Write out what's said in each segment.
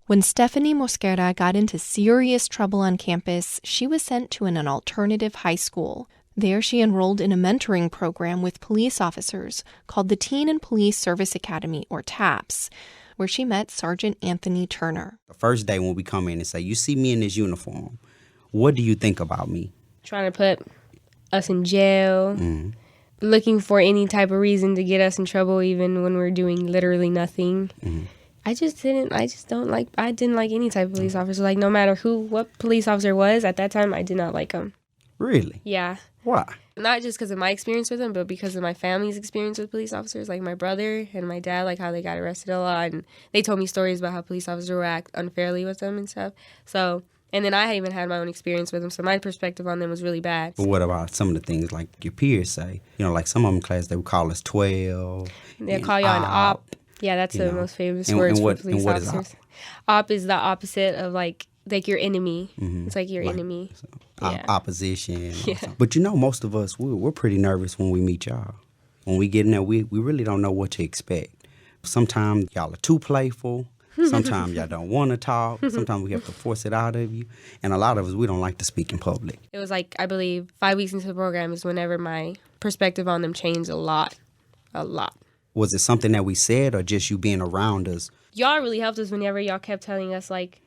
When Stephanie Mosquera got into serious trouble on campus, she was sent to an alternative high school. There she enrolled in a mentoring program with police officers called the Teen and Police Service Academy, or TAPS, where she met Sergeant Anthony Turner. The first day when we come in and say, you see me in this uniform, what do you think about me? Trying to put us in jail, looking for any type of reason to get us in trouble even when we're doing literally nothing. I didn't like any type of police officer. Like, no matter what police officer was at that time, I did not like them. Really? Yeah. Why? Not just because of my experience with them, but because of my family's experience with police officers. Like my brother and my dad, like how they got arrested a lot. And they told me stories about how police officers would act unfairly with them and stuff. So, and then I even had my own experience with them. So my perspective on them was really bad. But what about some of the things like your peers say? You know, like some of them in class, they would call us 12. They'll call you an op. Yeah, that's the most famous words for police officers. Op is the opposite of like your enemy. It's like your enemy. So, opposition. Yeah. But you know, most of us, we're pretty nervous when we meet y'all. When we get in there, we really don't know what to expect. Sometimes y'all are too playful. Sometimes y'all don't want to talk. Sometimes we have to force it out of you. And a lot of us, we don't like to speak in public. It was like, I believe, 5 weeks into the program is whenever my perspective on them changed a lot. A lot. Was it something that we said or just you being around us? Y'all really helped us whenever y'all kept telling us, like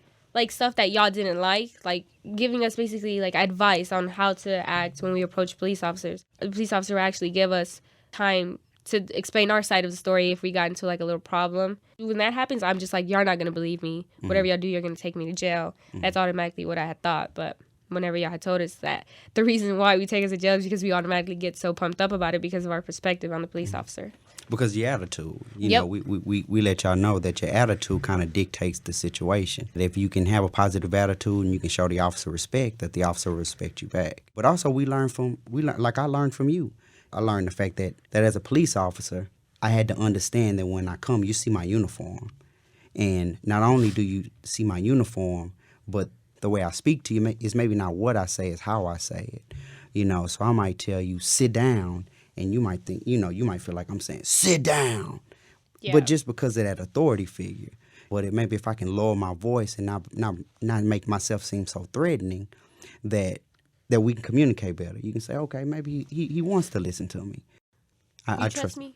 stuff that y'all didn't like giving us basically, like, advice on how to act when we approach police officers. The police officer would actually give us time to explain our side of the story if we got into, like, a little problem. When that happens, I'm just like, y'all not going to believe me. Whatever y'all do, you're going to take me to jail. That's automatically what I had thought, but whenever y'all had told us that the reason why we take us to jail is because we automatically get so pumped up about it because of our perspective on the police officer. Because your attitude, you know, we let y'all know that your attitude kind of dictates the situation. If you can have a positive attitude and you can show the officer respect, that the officer will respect you back. But also I learned from you. I learned the fact that as a police officer, I had to understand that when I come, you see my uniform. And not only do you see my uniform, but the way I speak to you is maybe not what I say, it's how I say it. You know, so I might tell you, sit down. And you might think, you know, you might feel like I'm saying, sit down. Yeah. But just because of that authority figure. But maybe if I can lower my voice and not make myself seem so threatening, that we can communicate better. You can say, okay, maybe he wants to listen to me. I trust me?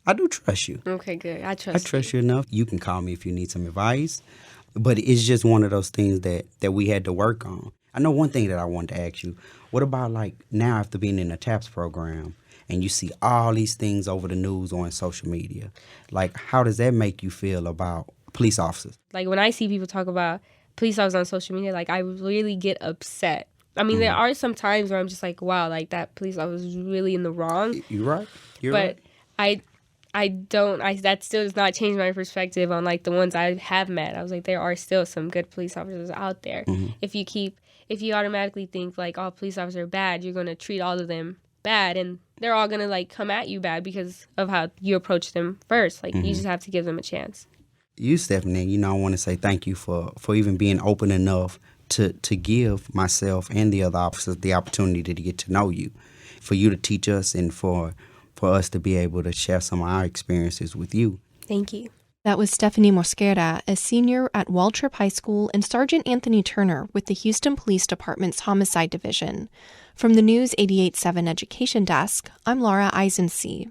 I do trust you. Okay, good. I trust you enough. You can call me if you need some advice. But it's just one of those things that we had to work on. I know one thing that I wanted to ask you. What about, like, now after being in the TAPS program, and you see all these things over the news or on social media, like, how does that make you feel about police officers? Like, when I see people talk about police officers on social media, like, I really get upset. I mean, there are some times where I'm just like, wow, like, that police officer is really in the wrong. You're right. But that still does not change my perspective on, like, the ones I have met. I was like, there are still some good police officers out there. If you automatically think, like, all police officers are bad, you're going to treat all of them bad, and they're all going to, like, come at you bad because of how you approach them first. Like, you just have to give them a chance. You, Stephanie, you know, I want to say thank you for even being open enough to give myself and the other officers the opportunity to get to know you, for you to teach us and for us to be able to share some of our experiences with you. Thank you. That was Stephanie Mosquera, a senior at Waltrip High School, and Sergeant Anthony Turner with the Houston Police Department's Homicide Division. From the News 88.7 Education Desk, I'm Laura ISENSEE.